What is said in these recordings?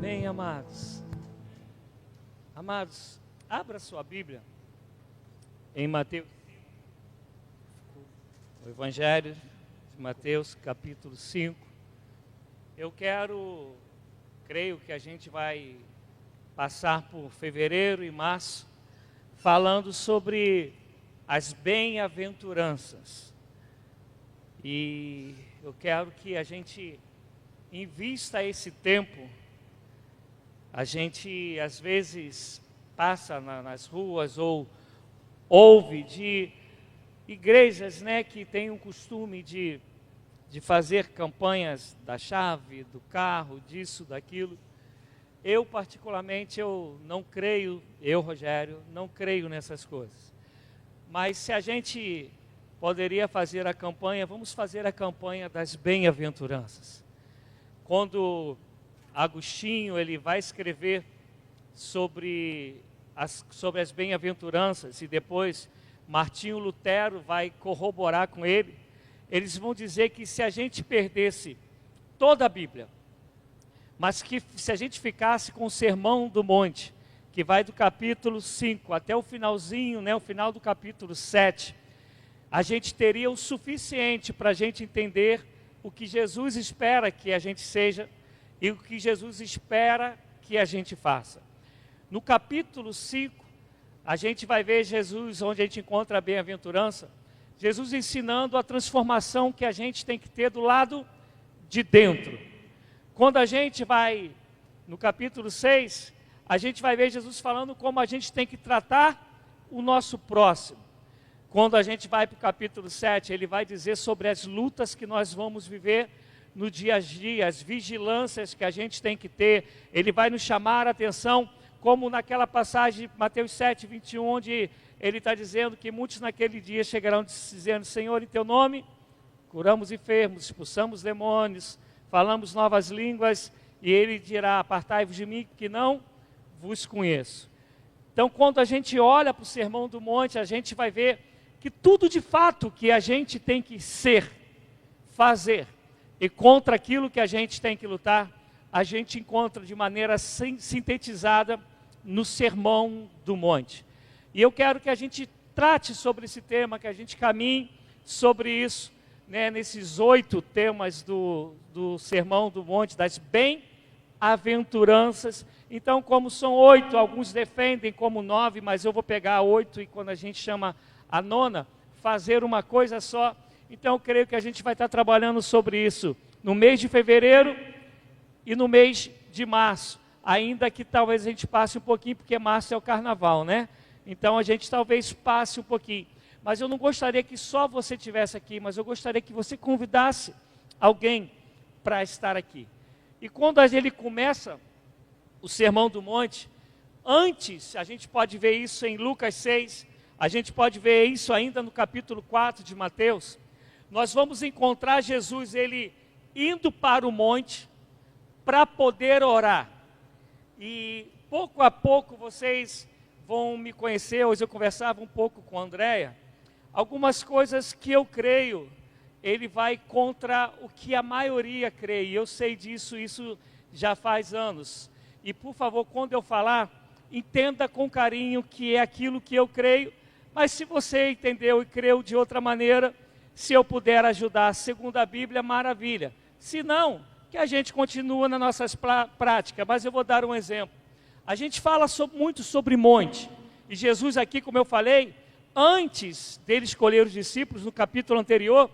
Amém, amados. Amados, abra sua Bíblia em Mateus, o Evangelho de Mateus, capítulo 5. Eu creio que a gente vai passar por fevereiro e março falando sobre as bem-aventuranças. E eu quero que a gente invista esse tempo. A gente às vezes passa nas ruas ou ouve de igrejas, que têm o costume de fazer campanhas da chave, do carro, disso, daquilo. Eu particularmente, Rogério, não creio nessas coisas. Mas se a gente poderia fazer a campanha, vamos fazer a campanha das bem-aventuranças. Quando Agostinho ele vai escrever sobre as bem-aventuranças, e depois Martinho Lutero vai corroborar com ele, eles vão dizer que se a gente perdesse toda a Bíblia, mas que se a gente ficasse com o Sermão do Monte, que vai do capítulo 5 até o finalzinho, o final do capítulo 7, a gente teria o suficiente para a gente entender o que Jesus espera que a gente seja e o que Jesus espera que a gente faça. No capítulo 5, a gente vai ver Jesus, onde a gente encontra a bem-aventurança, Jesus ensinando a transformação que a gente tem que ter do lado de dentro. Quando a gente vai no capítulo 6, a gente vai ver Jesus falando como a gente tem que tratar o nosso próximo. Quando a gente vai para o capítulo 7, ele vai dizer sobre as lutas que nós vamos viver no dia a dia, as vigilâncias que a gente tem que ter. Ele vai nos chamar a atenção, como naquela passagem de Mateus 7, 21, onde ele está dizendo que muitos naquele dia chegarão dizendo: Senhor, em teu nome, curamos enfermos, expulsamos demônios, falamos novas línguas, e ele dirá: apartai-vos de mim, que não vos conheço. Então, quando a gente olha para o Sermão do Monte, a gente vai ver que tudo de fato que a gente tem que ser, fazer, e contra aquilo que a gente tem que lutar, a gente encontra de maneira sintetizada no Sermão do Monte. E eu quero que a gente trate sobre esse tema, que a gente caminhe sobre isso, nesses 8 temas do Sermão do Monte, das bem-aventuranças. Então, como são 8, alguns defendem como 9, mas eu vou pegar 8 e quando a gente chama a 9ª, fazer uma coisa só. Então eu creio que a gente vai estar trabalhando sobre isso no mês de fevereiro e no mês de março, ainda que talvez a gente passe um pouquinho, porque março é o carnaval, Então a gente talvez passe um pouquinho. Mas eu não gostaria que só você estivesse aqui, mas eu gostaria que você convidasse alguém para estar aqui. E quando ele começa o Sermão do Monte, antes, a gente pode ver isso em Lucas 6, a gente pode ver isso ainda no capítulo 4 de Mateus. Nós vamos encontrar Jesus, ele indo para o monte para poder orar. E pouco a pouco vocês vão me conhecer. Hoje eu conversava um pouco com a Andréia. Algumas coisas que eu creio, ele vai contra o que a maioria crê. E eu sei disso, isso já faz anos. E por favor, quando eu falar, entenda com carinho que é aquilo que eu creio. Mas se você entendeu e creu de outra maneira, se eu puder ajudar segundo a Bíblia, maravilha. Se não, que a gente continua nas nossas práticas. Mas eu vou dar um exemplo. A gente fala muito sobre monte. E Jesus aqui, como eu falei, antes dele escolher os discípulos, no capítulo anterior,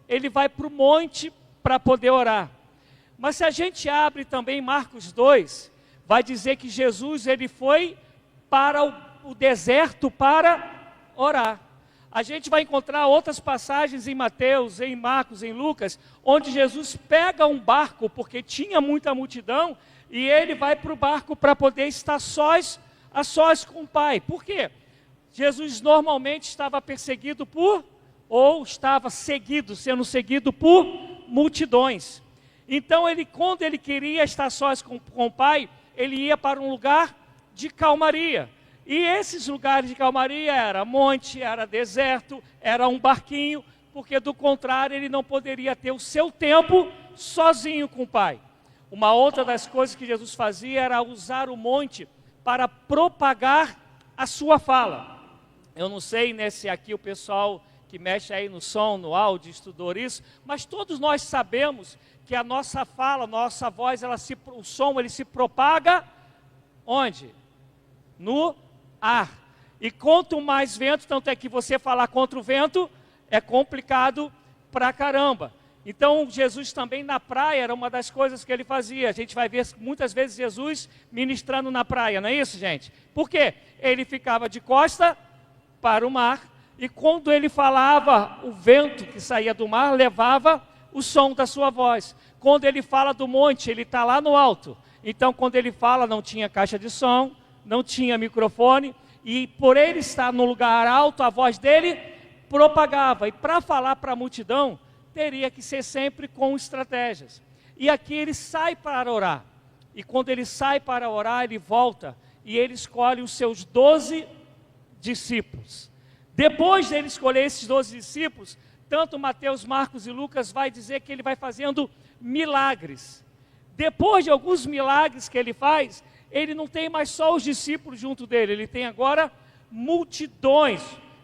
ele vai para o monte para poder orar. Mas se a gente abre também Marcos 2, vai dizer que Jesus ele foi para o deserto para orar. A gente vai encontrar outras passagens em Mateus, em Marcos, em Lucas, onde Jesus pega um barco, porque tinha muita multidão, e ele vai para o barco para poder estar a sós com o Pai. Por quê? Jesus normalmente estava perseguido ou estava sendo seguido por multidões. Então, quando ele queria estar sós com o Pai, ele ia para um lugar de calmaria. E esses lugares de calmaria era monte, era deserto, era um barquinho, porque do contrário ele não poderia ter o seu tempo sozinho com o Pai. Uma outra das coisas que Jesus fazia era usar o monte para propagar a sua fala. Eu não sei, né, se aqui o pessoal que mexe aí no som, no áudio, estudou isso, mas todos nós sabemos que a nossa fala, a nossa voz, o som ele se propaga onde? No ar. E quanto mais vento, tanto é que você falar contra o vento é complicado pra caramba. Então Jesus também na praia era uma das coisas que ele fazia. A gente vai ver muitas vezes Jesus ministrando na praia, não é isso, gente? Por quê? Ele ficava de costa para o mar e quando ele falava, o vento que saía do mar levava o som da sua voz. Quando ele fala do monte, ele está lá no alto. Então quando ele fala, não tinha caixa de som, não tinha microfone, e por ele estar no lugar alto, a voz dele propagava. E para falar para a multidão, teria que ser sempre com estratégias. E aqui ele sai para orar. E quando ele sai para orar, ele volta e ele escolhe os seus 12 discípulos. Depois dele escolher esses 12 discípulos, tanto Mateus, Marcos e Lucas vai dizer que ele vai fazendo milagres. Depois de alguns milagres que ele faz, ele não tem mais só os discípulos junto dele, ele tem agora multidões.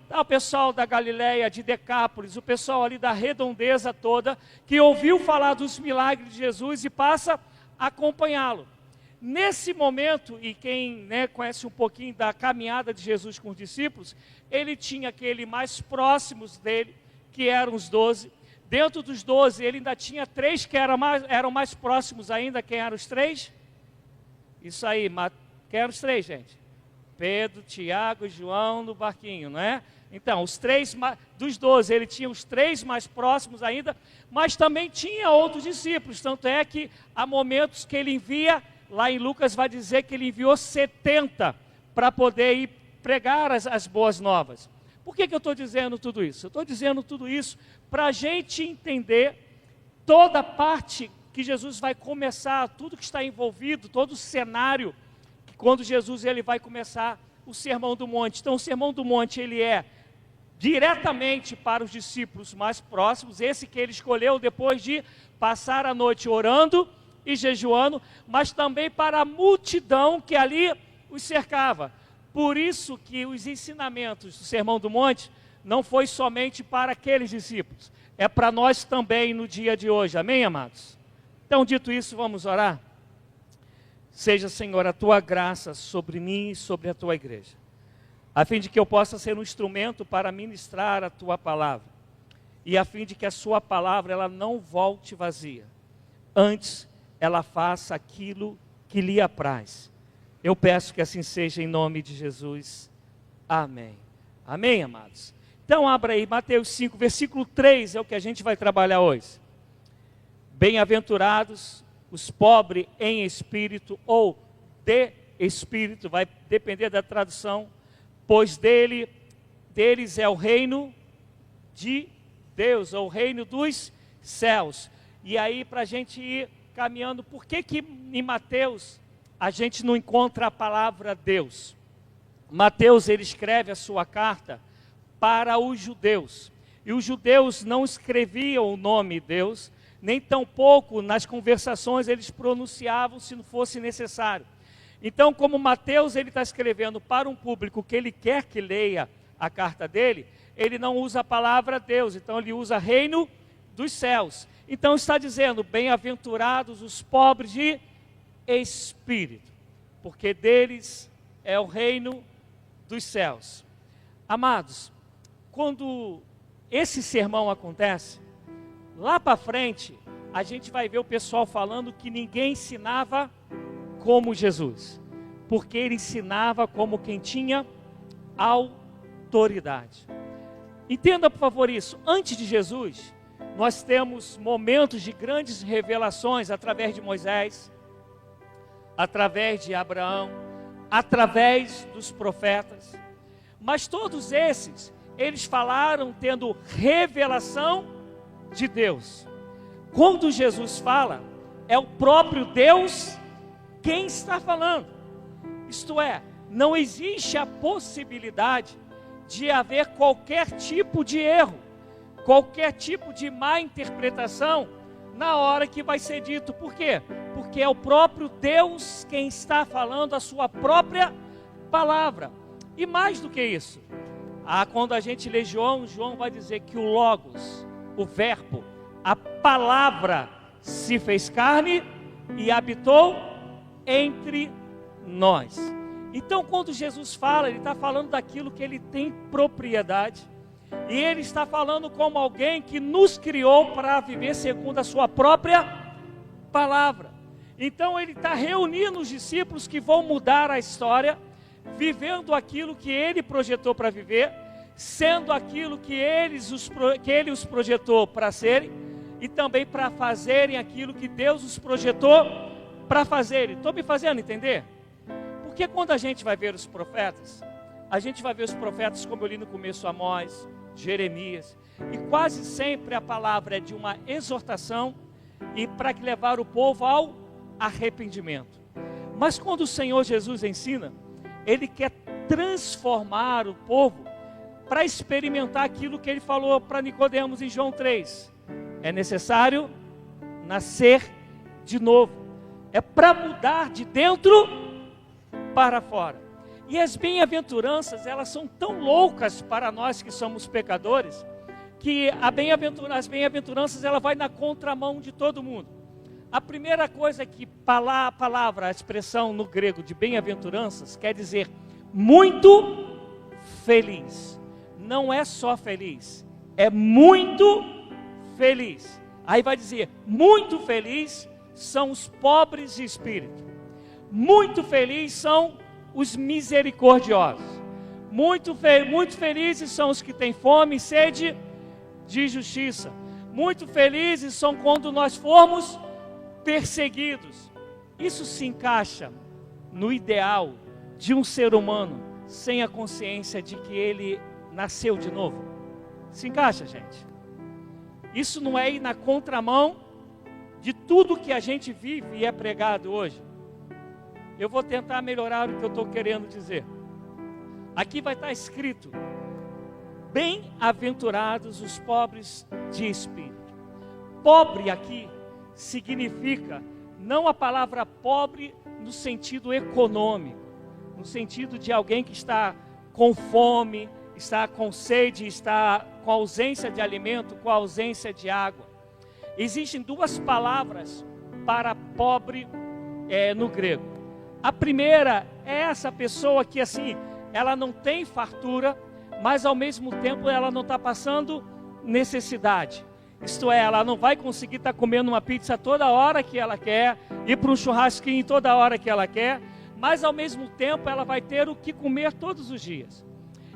O pessoal da Galileia, de Decápolis, o pessoal ali da redondeza toda, que ouviu falar dos milagres de Jesus e passa a acompanhá-lo. Nesse momento, e quem conhece um pouquinho da caminhada de Jesus com os discípulos, ele tinha aquele mais próximos dele, que eram os 12. Dentro dos 12, ele ainda tinha 3 que eram mais próximos ainda. Quem eram os 3? Isso aí, quem eram os 3, gente? Pedro, Tiago e João no barquinho, não é? Então, os 3 dos 12, ele tinha os 3 mais próximos ainda, mas também tinha outros discípulos, tanto é que há momentos que ele envia, lá em Lucas vai dizer que ele enviou 70 para poder ir pregar as boas novas. Por que eu estou dizendo tudo isso? Eu estou dizendo tudo isso para a gente entender toda a parte que Jesus vai começar, tudo que está envolvido, todo o cenário, que quando Jesus ele vai começar o Sermão do Monte. Então o Sermão do Monte ele é diretamente para os discípulos mais próximos, esse que ele escolheu depois de passar a noite orando e jejuando, mas também para a multidão que ali os cercava. Por isso que os ensinamentos do Sermão do Monte não foi somente para aqueles discípulos, é para nós também no dia de hoje, amém, amados? Então, dito isso, vamos orar? Seja, Senhor, a Tua graça sobre mim e sobre a Tua igreja, a fim de que eu possa ser um instrumento para ministrar a Tua palavra, e a fim de que a Sua palavra ela não volte vazia, antes ela faça aquilo que lhe apraz. Eu peço que assim seja em nome de Jesus. Amém. Amém, amados? Então abra aí Mateus 5, versículo 3, é o que a gente vai trabalhar hoje. Bem-aventurados os pobres em espírito ou de espírito, vai depender da tradução, pois deles é o reino de Deus, ou o reino dos céus. E aí para a gente ir caminhando, por que em Mateus a gente não encontra a palavra Deus? Mateus ele escreve a sua carta para os judeus, e os judeus não escreviam o nome Deus, nem tampouco nas conversações eles pronunciavam se não fosse necessário. Então, como Mateus ele está escrevendo para um público que ele quer que leia a carta dele, ele não usa a palavra Deus, então ele usa reino dos céus. Então está dizendo, bem-aventurados os pobres de espírito, porque deles é o reino dos céus. Amados, quando esse sermão acontece, lá para frente, a gente vai ver o pessoal falando que ninguém ensinava como Jesus, porque ele ensinava como quem tinha autoridade. Entenda, por favor, isso. Antes de Jesus, nós temos momentos de grandes revelações através de Moisés, através de Abraão, através dos profetas. Mas todos esses, eles falaram tendo revelação de Deus. Quando Jesus fala, é o próprio Deus quem está falando. Isto é, não existe a possibilidade de haver qualquer tipo de erro, qualquer tipo de má interpretação na hora que vai ser dito. Por quê? Porque é o próprio Deus quem está falando a sua própria palavra. E mais do que isso, quando a gente lê João vai dizer que o Logos, o verbo, a palavra se fez carne e habitou entre nós. Então, quando Jesus fala, ele está falando daquilo que ele tem propriedade, e ele está falando como alguém que nos criou para viver segundo a sua própria palavra. Então, ele está reunindo os discípulos que vão mudar a história, vivendo aquilo que ele projetou para viver, sendo aquilo que ele os projetou para serem, e também para fazerem aquilo que Deus os projetou para fazerem. Estou me fazendo entender? Porque quando a gente vai ver os profetas, a gente vai ver os profetas, como eu li no começo, Amós, Jeremias, e quase sempre a palavra é de uma exortação e para levar o povo ao arrependimento. Mas quando o Senhor Jesus ensina, ele quer transformar o povo para experimentar aquilo que ele falou para Nicodemos em João 3. É necessário nascer de novo. É para mudar de dentro para fora. E as bem-aventuranças, elas são tão loucas para nós que somos pecadores, que as bem-aventuranças, ela vai na contramão de todo mundo. A primeira coisa que a palavra, a expressão no grego de bem-aventuranças, quer dizer muito feliz. Não é só feliz, é muito feliz. Aí vai dizer, muito feliz são os pobres de espírito. Muito felizes são os misericordiosos. Muito felizes são os que têm fome e sede de justiça. Muito felizes são quando nós formos perseguidos. Isso se encaixa no ideal de um ser humano sem a consciência de que ele nasceu de novo. Se encaixa, gente? Isso não é ir na contramão de tudo que a gente vive e é pregado hoje? Eu vou tentar melhorar o que eu estou querendo dizer. Aqui vai estar escrito: bem-aventurados os pobres de espírito. Pobre aqui significa não a palavra pobre no sentido econômico, no sentido de alguém que está com fome, está com sede, está com ausência de alimento, com ausência de água. Existem duas palavras para pobre no grego. A primeira é essa pessoa que assim, ela não tem fartura, mas ao mesmo tempo ela não está passando necessidade. Isto é, ela não vai conseguir estar comendo uma pizza toda hora que ela quer, ir para um churrasquinho toda hora que ela quer, mas ao mesmo tempo ela vai ter o que comer todos os dias.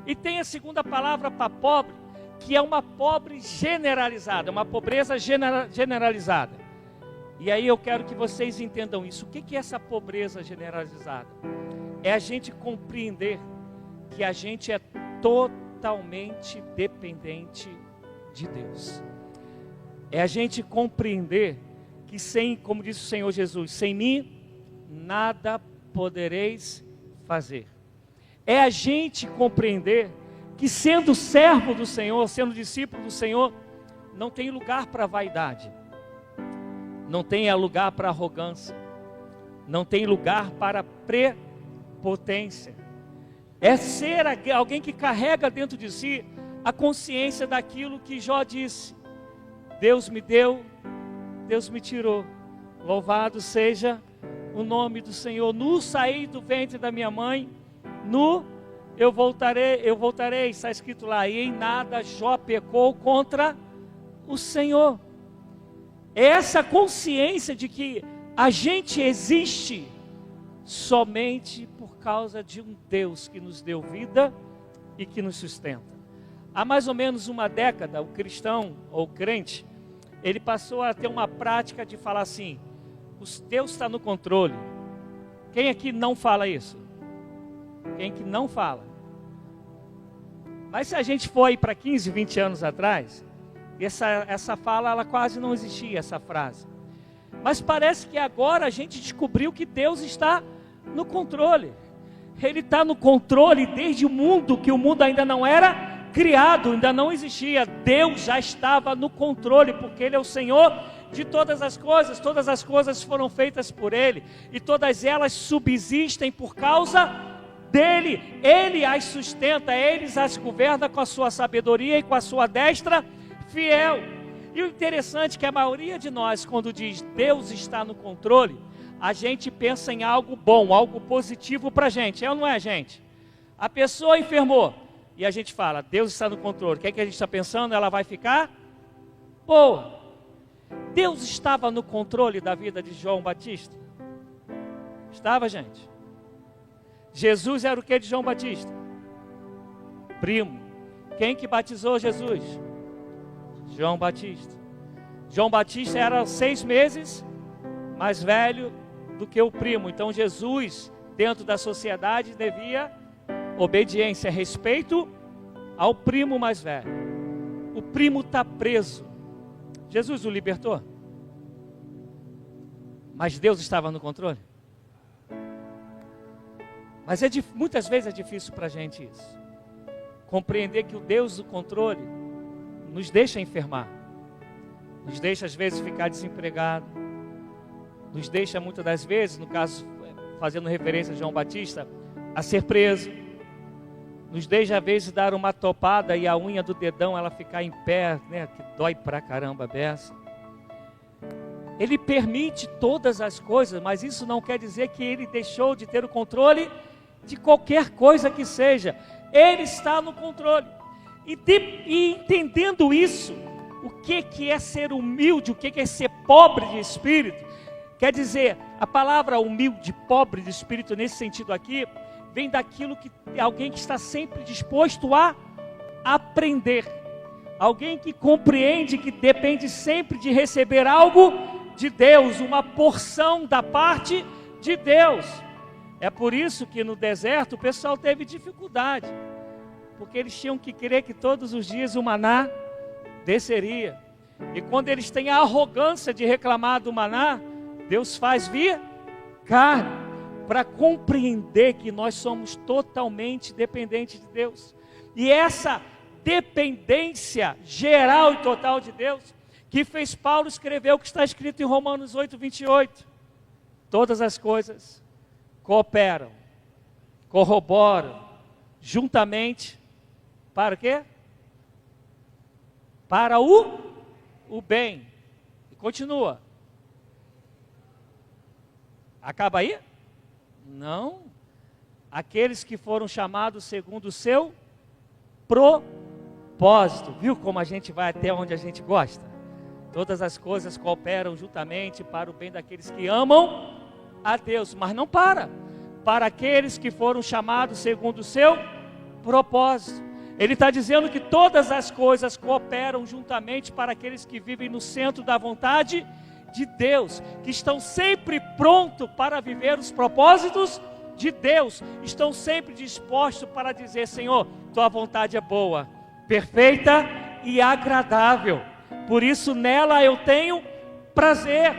E tem a segunda palavra para pobre, que é uma pobre generalizada, uma pobreza generalizada. E aí eu quero que vocês entendam isso. O que é essa pobreza generalizada? É a gente compreender que a gente é totalmente dependente de Deus. É a gente compreender que como disse o Senhor Jesus, sem mim nada podereis fazer. É a gente compreender que sendo servo do Senhor, sendo discípulo do Senhor, não tem lugar para vaidade, não tem lugar para arrogância, não tem lugar para prepotência. É ser alguém que carrega dentro de si a consciência daquilo que Jó disse: Deus me deu, Deus me tirou, louvado seja o nome do Senhor. Nu saí do ventre da minha mãe, nu eu voltarei, está escrito lá, e em nada Jó pecou contra o Senhor. É essa consciência de que a gente existe somente por causa de um Deus que nos deu vida e que nos sustenta. Há mais ou menos uma década, o cristão ou o crente, ele passou a ter uma prática de falar assim: Deus está no controle. Quem aqui não fala isso? Quem que não fala? Mas se a gente for aí para 15, 20 anos atrás, essa fala, ela quase não existia, essa frase. Mas parece que agora a gente descobriu que Deus está no controle. Ele está no controle desde o mundo, que o mundo ainda não era criado, ainda não existia. Deus já estava no controle, porque Ele é o Senhor de todas as coisas foram feitas por Ele, e todas elas subsistem por causa dEle. Ele as sustenta, Ele as governa com a sua sabedoria e com a sua destra fiel. E o interessante é que a maioria de nós, quando diz Deus está no controle, a gente pensa em algo bom, algo positivo para a gente, é ou não é, gente? A pessoa enfermou, e a gente fala, Deus está no controle. O que é que a gente está pensando? Ela vai ficar boa. Deus estava no controle da vida de João Batista? Estava, gente. Jesus era o que de João Batista? Primo. Quem que batizou Jesus? João Batista. João Batista era 6 meses mais velho do que o primo. Então Jesus, dentro da sociedade, devia obediência, respeito ao primo mais velho. O primo está preso. Jesus o libertou? Mas Deus estava no controle? Mas muitas vezes é difícil para a gente isso. Compreender que o Deus do controle nos deixa enfermar. Nos deixa às vezes ficar desempregado. Nos deixa muitas das vezes, no caso, fazendo referência a João Batista, a ser preso. Nos deixa às vezes dar uma topada e a unha do dedão ela ficar em pé, né, que dói pra caramba a beça. Ele permite todas as coisas, mas isso não quer dizer que ele deixou de ter o controle de qualquer coisa que seja. Ele está no controle. E entendendo isso, o que é ser humilde, o que é ser pobre de espírito, quer dizer, a palavra humilde, pobre de espírito, nesse sentido aqui, vem daquilo que alguém que está sempre disposto a aprender. Alguém que compreende que depende sempre de receber algo de Deus, uma porção da parte de Deus. É por isso que no deserto o pessoal teve dificuldade, porque eles tinham que crer que todos os dias o maná desceria. E quando eles têm a arrogância de reclamar do maná, Deus faz vir carne, para compreender que nós somos totalmente dependentes de Deus. E essa dependência geral e total de Deus, que fez Paulo escrever o que está escrito em Romanos 8, 28. Todas as coisas cooperam, corroboram, juntamente, para o quê? Para o bem. E continua. Acaba aí? Não. Aqueles que foram chamados segundo o seu propósito. Viu como a gente vai até onde a gente gosta? Todas as coisas cooperam juntamente para o bem daqueles que amam a Deus. Mas não para aqueles que foram chamados segundo o seu propósito. Ele está dizendo que todas as coisas cooperam juntamente para aqueles que vivem no centro da vontade de Deus, que estão sempre prontos para viver os propósitos de Deus, estão sempre dispostos para dizer: Senhor, tua vontade é boa, perfeita e agradável, por isso nela eu tenho prazer.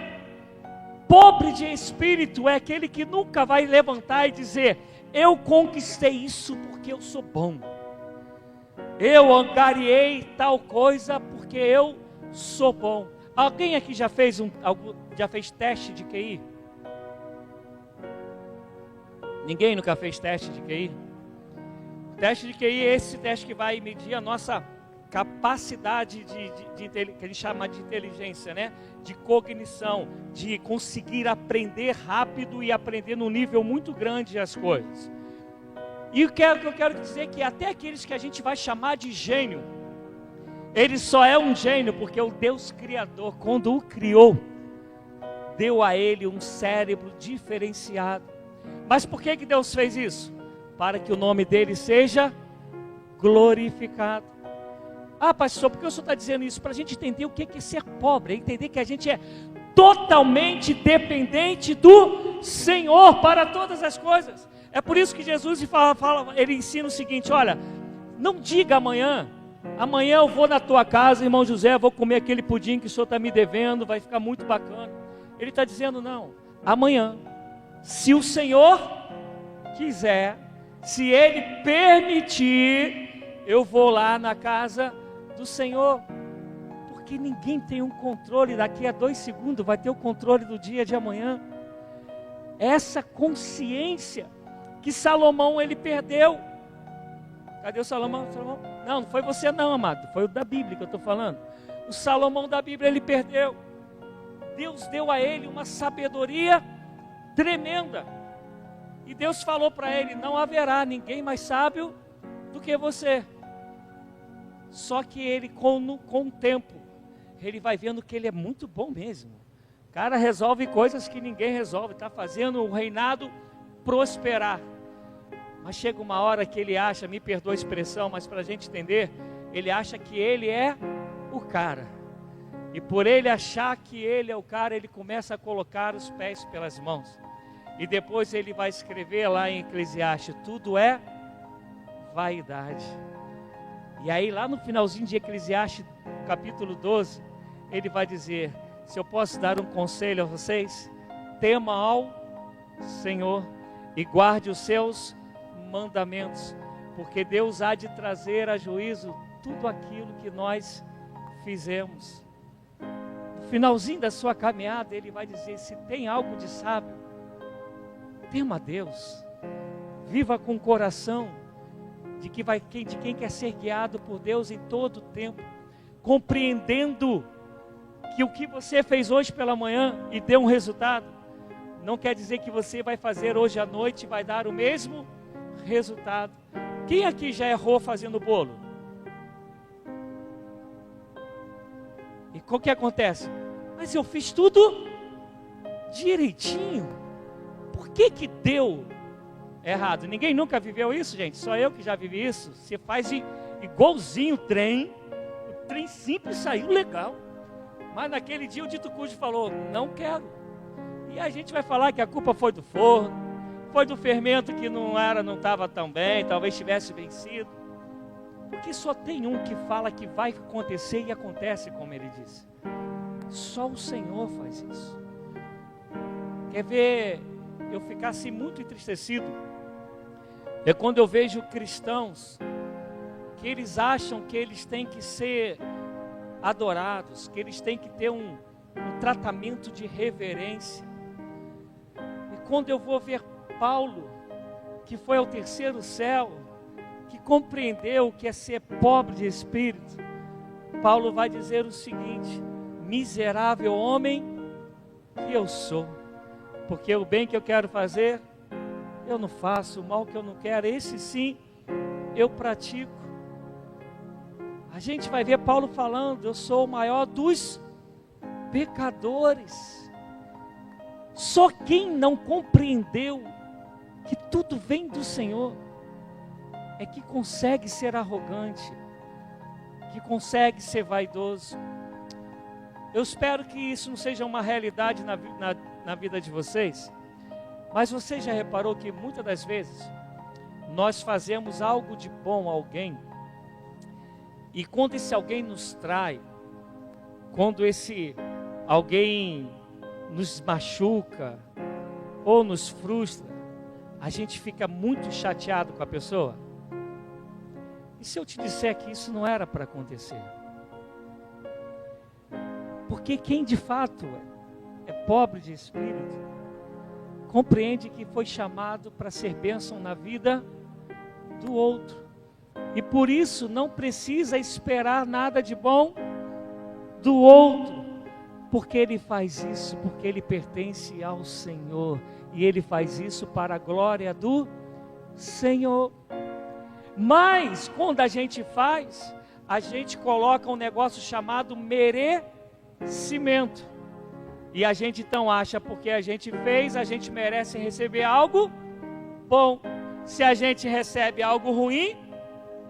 Pobre de espírito é aquele que nunca vai levantar e dizer: eu conquistei isso porque eu sou bom, eu angariei tal coisa porque eu sou bom. Alguém aqui já fez teste de QI? Ninguém nunca fez teste de QI? O teste de QI é esse teste que vai medir a nossa capacidade que a gente chama de inteligência, né? De cognição, de conseguir aprender rápido e aprender num nível muito grande as coisas. E o que eu quero dizer é que até aqueles que a gente vai chamar de gênio, ele só é um gênio porque o Deus Criador, quando o criou, deu a ele um cérebro diferenciado. Mas por que Deus fez isso? Para que o nome dele seja glorificado. Ah, pastor, por que o senhor está dizendo isso? Para a gente entender o que é ser pobre, entender que a gente é totalmente dependente do Senhor para todas as coisas. É por isso que Jesus ele ensina o seguinte: olha, não diga amanhã eu vou na tua casa, irmão José, vou comer aquele pudim que o senhor está me devendo, vai ficar muito bacana. Ele está dizendo: não, amanhã, se o Senhor quiser, se Ele permitir, eu vou lá na casa do Senhor. Por Porque ninguém tem um controle, daqui a 2 segundos vai ter o controle do dia de amanhã. Essa consciência que Salomão ele perdeu. Cadê o Salomão? Não foi você não, amado, foi o da Bíblia que eu estou falando. O Salomão da Bíblia ele perdeu. Deus deu a ele uma sabedoria tremenda. E Deus falou para ele, não haverá ninguém mais sábio do que você. Só que ele com o tempo, ele vai vendo que ele é muito bom mesmo. O cara resolve coisas que ninguém resolve, está fazendo o reinado prosperar. Mas chega uma hora que ele acha, me perdoa a expressão, mas para a gente entender, ele acha que ele é o cara. E por ele achar que ele é o cara, ele começa a colocar os pés pelas mãos. E depois ele vai escrever lá em Eclesiastes, tudo é vaidade. E aí lá no finalzinho de Eclesiastes, capítulo 12, ele vai dizer, se eu posso dar um conselho a vocês, tema ao Senhor e guarde os seus mandamentos, porque Deus há de trazer a juízo tudo aquilo que nós fizemos. No finalzinho da sua caminhada, ele vai dizer, se tem algo de sábio, tema a Deus, viva com o coração de quem quer ser guiado por Deus em todo o tempo, compreendendo que o que você fez hoje pela manhã e deu um resultado, não quer dizer que você vai fazer hoje à noite e vai dar o mesmo resultado. Quem aqui já errou fazendo bolo? E o que acontece? Mas eu fiz tudo direitinho. Por que deu errado? Ninguém nunca viveu isso, gente. Só eu que já vivi isso. Você faz igualzinho o trem simples saiu legal. Mas naquele dia o dito cujo falou, não quero. E a gente vai falar que a culpa foi do forno, foi do fermento que não estava tão bem, talvez tivesse vencido. Porque só tem um que fala que vai acontecer e acontece como ele disse. Só o Senhor faz isso. Quer ver eu ficar assim muito entristecido? É quando eu vejo cristãos que eles acham que eles têm que ser adorados, que eles têm que ter um tratamento de reverência. E quando eu vou ver Paulo, que foi ao terceiro céu, que compreendeu o que é ser pobre de espírito, Paulo vai dizer o seguinte, miserável homem que eu sou, porque o bem que eu quero fazer, eu não faço, o mal que eu não quero, esse sim, eu pratico. A gente vai ver Paulo falando, eu sou o maior dos pecadores. Só quem não compreendeu que tudo vem do Senhor, é que consegue ser arrogante, que consegue ser vaidoso. Eu espero que isso não seja uma realidade na vida de vocês, mas você já reparou que muitas das vezes, nós fazemos algo de bom a alguém, e quando esse alguém nos trai, quando esse alguém nos machuca, ou nos frustra, a gente fica muito chateado com a pessoa. E se eu te disser que isso não era para acontecer? Porque quem de fato é pobre de espírito, compreende que foi chamado para ser bênção na vida do outro. E por isso não precisa esperar nada de bom do outro. Porque ele faz isso, porque ele pertence ao Senhor. E ele faz isso para a glória do Senhor. Mas quando a gente faz, a gente coloca um negócio chamado merecimento. E a gente então acha, porque a gente fez, a gente merece receber algo bom. Se a gente recebe algo ruim,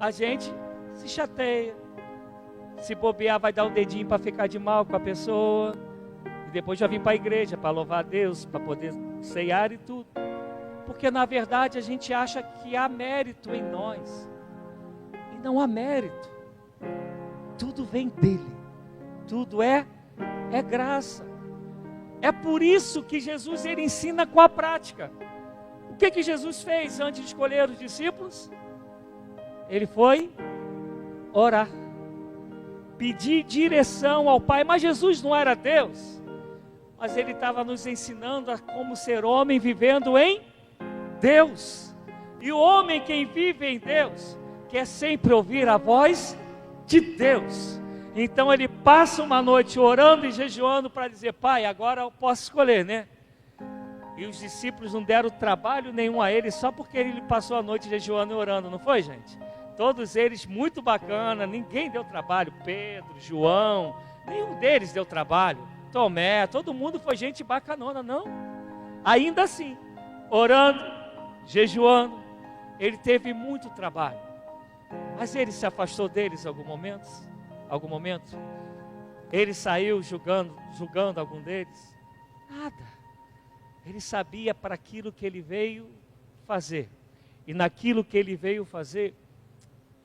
a gente se chateia. Se bobear, vai dar o dedinho para ficar de mal com a pessoa. E depois já vim para a igreja para louvar a Deus, para poder ceiar e tudo. Porque na verdade a gente acha que há mérito em nós. E não há mérito. Tudo vem dele. Tudo é graça. É por isso que Jesus ele ensina com a prática. O que Jesus fez antes de escolher os discípulos? Ele foi orar. pedir direção ao Pai. Mas Jesus não era Deus, mas Ele estava nos ensinando a como ser homem vivendo em Deus. E o homem, quem vive em Deus, quer sempre ouvir a voz de Deus. Então ele passa uma noite orando e jejuando para dizer: Pai, agora eu posso escolher, né? E os discípulos não deram trabalho nenhum a ele, só porque ele passou a noite jejuando e orando, não foi, gente? Todos eles muito bacana, ninguém deu trabalho. Pedro, João, nenhum deles deu trabalho. Tomé, todo mundo foi gente bacanona, não. Ainda assim, orando, jejuando, ele teve muito trabalho. Mas ele se afastou deles em algum momento? Ele saiu julgando algum deles? Nada. Ele sabia para aquilo que ele veio fazer. E naquilo que ele veio fazer,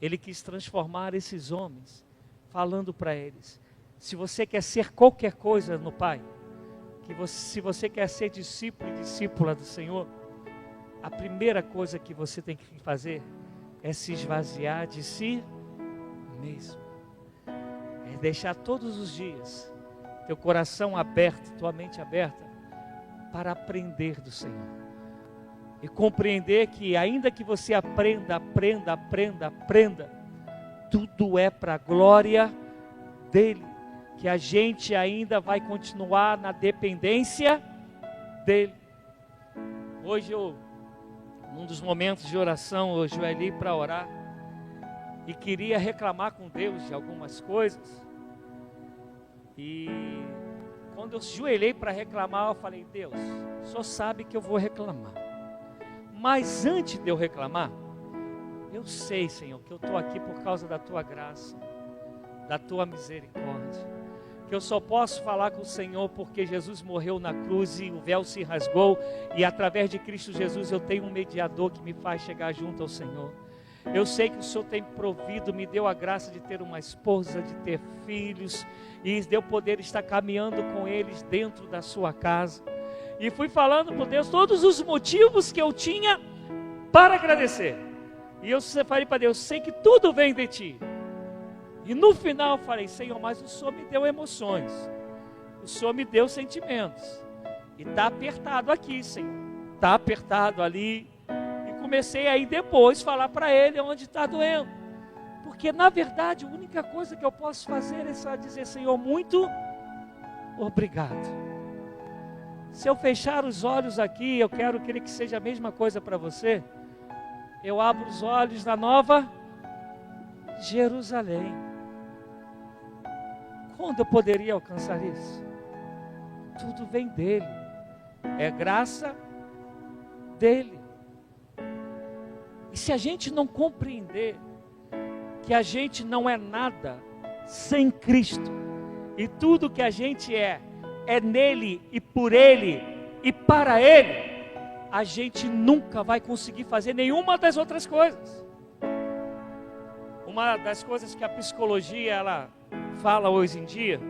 ele quis transformar esses homens, falando para eles: se você quer ser qualquer coisa no Pai, se você quer ser discípulo e discípula do Senhor, a primeira coisa que você tem que fazer é se esvaziar de si mesmo. É deixar todos os dias teu coração aberto, tua mente aberta, para aprender do Senhor. E compreender que ainda que você aprenda, tudo é para a glória dEle. Que a gente ainda vai continuar na dependência dEle. Hoje num dos momentos de oração, eu ajoelhei para orar e queria reclamar com Deus de algumas coisas. E quando eu ajoelhei para reclamar, eu falei: Deus, o Senhor sabe que eu vou reclamar. Mas antes de eu reclamar, eu sei, Senhor, que eu estou aqui por causa da Tua graça, da Tua misericórdia. Que eu só posso falar com o Senhor porque Jesus morreu na cruz e o véu se rasgou, e através de Cristo Jesus eu tenho um mediador que me faz chegar junto ao Senhor. Eu sei que o Senhor tem provido, me deu a graça de ter uma esposa, de ter filhos, e de eu poder estar caminhando com eles dentro da sua casa. E fui falando por Deus todos os motivos que eu tinha para agradecer. E eu falei para Deus: sei que tudo vem de Ti. E no final eu falei: Senhor, mas o Senhor me deu emoções, o Senhor me deu sentimentos, e está apertado aqui, Senhor, está apertado ali. E comecei aí depois falar para Ele onde está doendo, porque na verdade a única coisa que eu posso fazer é só dizer: Senhor, muito obrigado. Se eu fechar os olhos aqui, eu quero que seja a mesma coisa para você. Eu abro os olhos na Nova Jerusalém. Quando eu poderia alcançar isso? Tudo vem dEle, é graça dEle. E se a gente não compreender que a gente não é nada sem Cristo, e tudo que a gente é nele e por Ele e para Ele, a gente nunca vai conseguir fazer nenhuma das outras coisas. Uma das coisas que a psicologia ela fala hoje em dia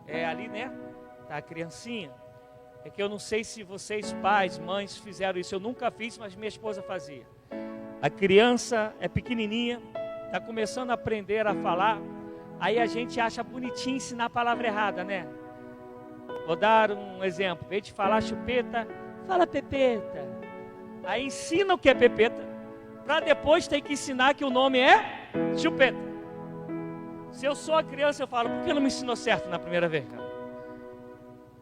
é ali, né? Tá a criancinha. É que eu não sei se vocês, pais, mães, fizeram isso. Eu nunca fiz, mas minha esposa fazia. A criança é pequenininha, está começando a aprender a falar. Aí a gente acha bonitinho ensinar a palavra errada, né? Vou dar um exemplo. Em vez de falar chupeta, fala pepeta. Aí ensina o que é pepeta, para depois ter que ensinar que o nome é chupeta. Se eu sou a criança, eu falo: por que não me ensinou certo na primeira vez, cara?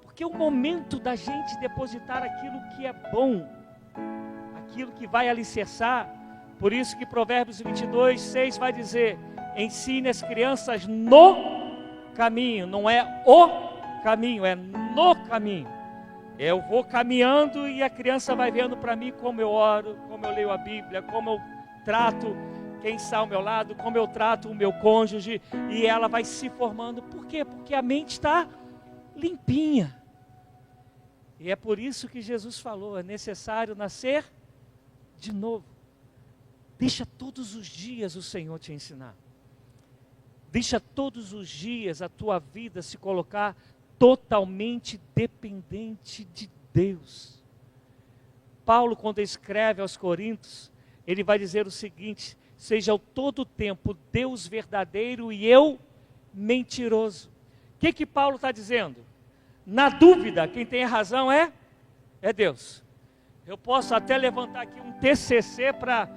Porque é o momento da gente depositar aquilo que é bom, aquilo que vai alicerçar. Por isso que Provérbios 22:6 vai dizer: ensine as crianças no caminho. Não é o caminho, é no caminho. Eu vou caminhando e a criança vai vendo para mim como eu oro, como eu leio a Bíblia, como eu trato quem está ao meu lado, como eu trato o meu cônjuge, e ela vai se formando. Por quê? Porque a mente está limpinha. E é por isso que Jesus falou: é necessário nascer de novo. Deixa todos os dias o Senhor te ensinar. Deixa todos os dias a tua vida se colocar totalmente dependente de Deus. Paulo, quando escreve aos Coríntios, ele vai dizer o seguinte: seja o todo tempo Deus verdadeiro e eu mentiroso. O que Paulo está dizendo? Na dúvida, quem tem razão é Deus. Eu posso até levantar aqui um TCC para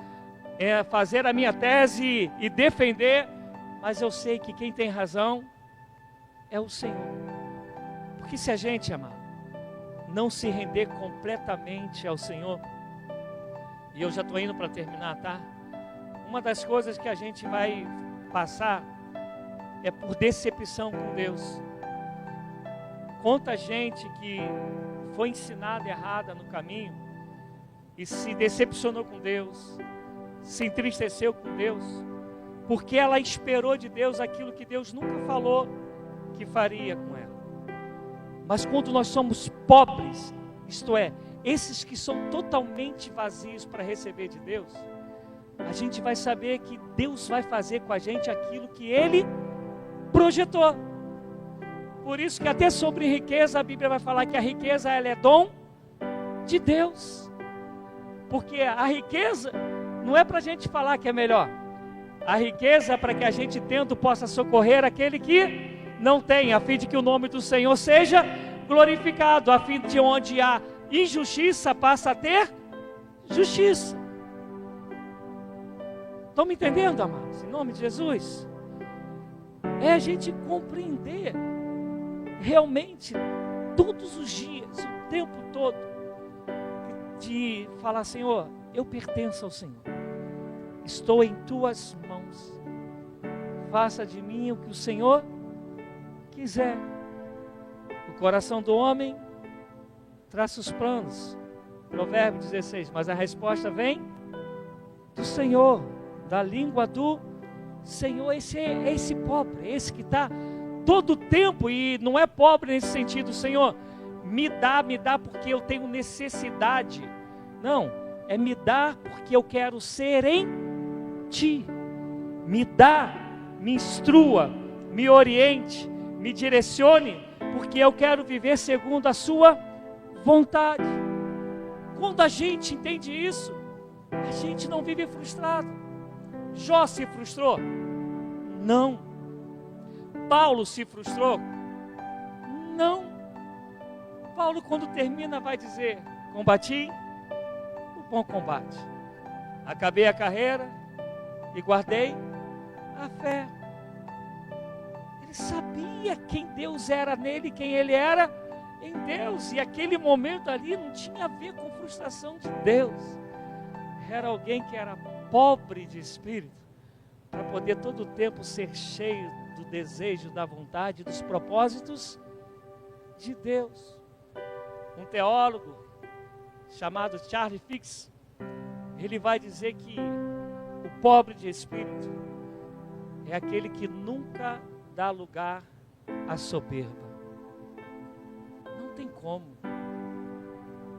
fazer a minha tese e defender, mas eu sei que quem tem razão é o Senhor. Porque se a gente, amado, não se render completamente ao Senhor, e eu já estou indo para terminar, tá? Uma das coisas que a gente vai passar é por decepção com Deus. Quanta gente que foi ensinada errada no caminho e se decepcionou com Deus, se entristeceu com Deus, porque ela esperou de Deus aquilo que Deus nunca falou que faria com ela. Mas quando nós somos pobres, isto é, esses que são totalmente vazios para receber de Deus, a gente vai saber que Deus vai fazer com a gente aquilo que Ele projetou. Por isso que até sobre riqueza a Bíblia vai falar que a riqueza ela é dom de Deus. Porque a riqueza não é para a gente falar que é melhor. A riqueza é para que a gente tendo possa socorrer aquele que não tem, a fim de que o nome do Senhor seja glorificado, a fim de onde há injustiça passa a ter justiça. Estão me entendendo, amados? Em nome de Jesus. É a gente compreender realmente todos os dias, o tempo todo, de falar: Senhor, eu pertenço ao Senhor, estou em tuas mãos, faça de mim o que o Senhor quiser. O coração do homem traça os planos, Provérbio 16, mas a resposta vem do Senhor, da língua do Senhor. Esse é esse pobre, esse que está todo o tempo, e não é pobre nesse sentido: Senhor, me dá porque eu tenho necessidade. Não, é me dá porque eu quero ser em Ti. Me dá, me instrua, me oriente, me direcione, porque eu quero viver segundo a Sua vontade. Quando a gente entende isso, a gente não vive frustrado. Jó se frustrou? Não. Paulo se frustrou? Não. Paulo, quando termina, vai dizer: combati o bom combate, acabei a carreira e guardei a fé. Ele sabia quem Deus era nele, quem ele era em Deus, e aquele momento ali não tinha a ver com frustração de Deus. Era alguém que era pobre de espírito, para poder todo o tempo ser cheio do desejo, da vontade, dos propósitos de Deus. Um teólogo chamado Charles Fix, ele vai dizer que o pobre de espírito é aquele que nunca dá lugar à soberba. Não tem como.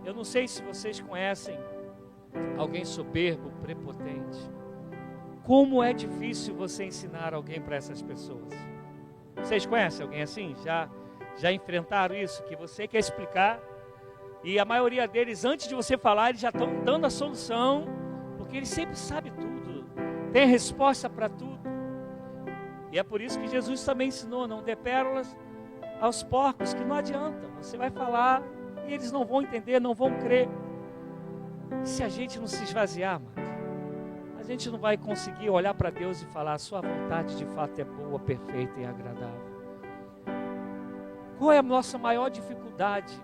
Eu não sei se vocês conhecem alguém soberbo, prepotente. Como é difícil você ensinar alguém para essas pessoas. Vocês conhecem alguém assim? Já enfrentaram isso? Que você quer explicar, e a maioria deles, antes de você falar, eles já estão dando a solução, porque eles sempre sabem tudo, tem resposta para tudo. E é por isso que Jesus também ensinou: não dê pérolas aos porcos, que não adianta, você vai falar e eles não vão entender, não vão crer. E se a gente não se esvaziar, mano, a gente não vai conseguir olhar para Deus e falar: a sua vontade de fato é boa, perfeita e agradável. Qual é a nossa maior dificuldade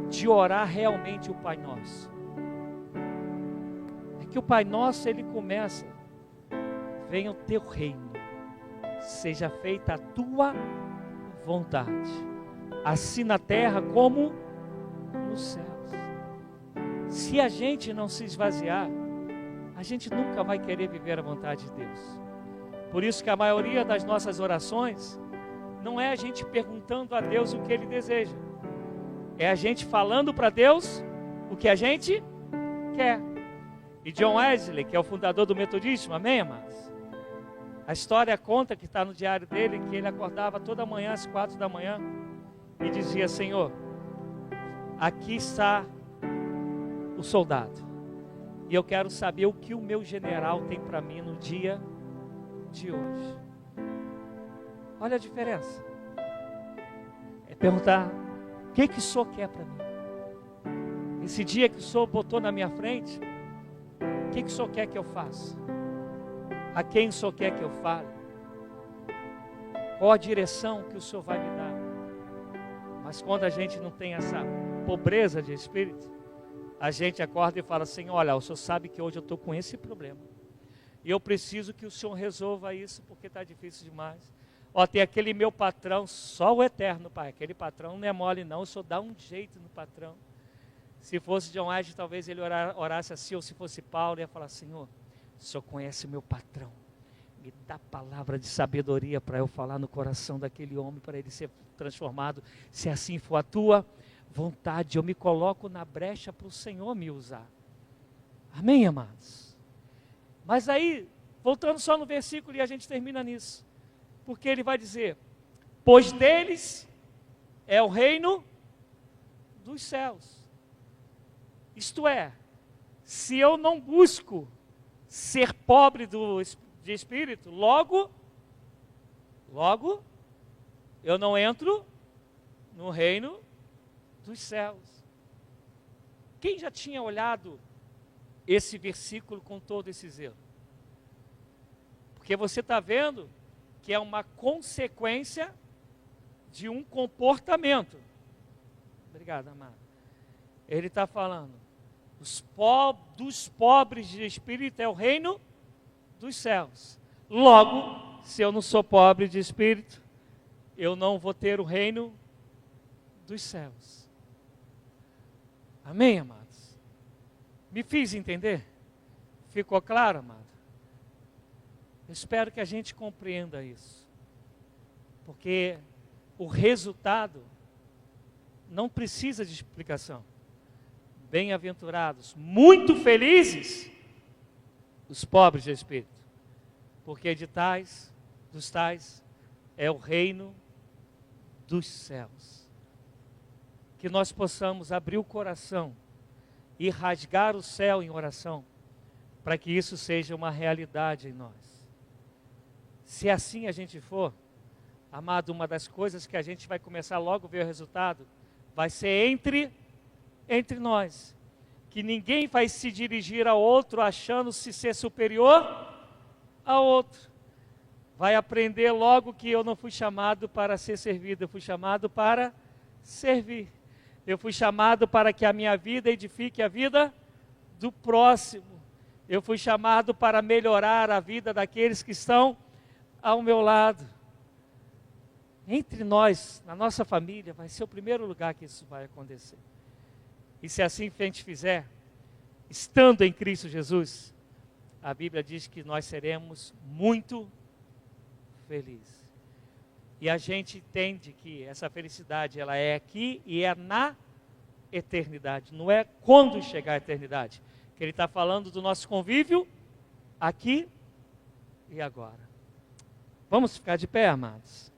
de orar realmente o Pai Nosso? É que o Pai Nosso, ele começa: venha o teu reino, seja feita a tua vontade, assim na terra como nos céus. Se a gente não se esvaziar, a gente nunca vai querer viver a vontade de Deus. Por isso que a maioria das nossas orações não é a gente perguntando a Deus o que Ele deseja, é a gente falando para Deus o que a gente quer. E John Wesley, que é o fundador do metodismo, amém, amados? A história conta, que está no diário dele, que ele acordava toda manhã às 4 da manhã e dizia: Senhor, aqui está o soldado, E eu quero saber o que o meu general tem para mim no dia de hoje. Olha a diferença. É perguntar, o que o Senhor quer para mim? Esse dia que o Senhor botou na minha frente, o que o Senhor quer que eu faça? A quem o Senhor quer que eu fale? Qual a direção que o Senhor vai me dar? Mas quando a gente não tem essa pobreza de espírito, a gente acorda e fala assim, olha, o Senhor sabe que hoje eu estou com esse problema. E eu preciso que o Senhor resolva isso, porque está difícil demais. Ó, tem aquele meu patrão, só o eterno, Pai. Aquele patrão não é mole não, o Senhor dá um jeito no patrão. Se fosse John White, talvez ele orasse assim, ou se fosse Paulo, ia falar, Senhor, o Senhor conhece o meu patrão. Me dá palavra de sabedoria para eu falar no coração daquele homem, para ele ser transformado. Se assim for a tua vontade, eu me coloco na brecha para o Senhor me usar. Amém, amados? Mas aí, voltando só no versículo, e a gente termina nisso. Porque ele vai dizer, pois deles é o reino dos céus. Isto é, se eu não busco ser pobre de espírito, logo, eu não entro no reino dos céus. Quem já tinha olhado esse versículo com todo esse zelo? Porque você está vendo que é uma consequência de um comportamento. Obrigado, amado. Ele está falando, dos pobres de espírito é o reino dos céus. Logo, se eu não sou pobre de espírito, eu não vou ter o reino dos céus. Amém, amados? Me fiz entender? Ficou claro, amado? Eu espero que a gente compreenda isso. Porque o resultado não precisa de explicação. Bem-aventurados, muito felizes, os pobres de espírito, porque dos tais é o reino dos céus. Que nós possamos abrir o coração e rasgar o céu em oração, para que isso seja uma realidade em nós. Se assim a gente for, amado, uma das coisas que a gente vai começar logo a ver o resultado, vai ser entre nós, que ninguém vai se dirigir a outro achando-se ser superior a outro. Vai aprender logo que eu não fui chamado para ser servido, eu fui chamado para servir. Eu fui chamado para que a minha vida edifique a vida do próximo. Eu fui chamado para melhorar a vida daqueles que estão ao meu lado. Entre nós, na nossa família, vai ser o primeiro lugar que isso vai acontecer. E se assim a gente fizer, estando em Cristo Jesus, a Bíblia diz que nós seremos muito felizes. E a gente entende que essa felicidade, ela é aqui e é na eternidade. Não é quando chegar a eternidade. Que ele está falando do nosso convívio aqui e agora. Vamos ficar de pé, amados?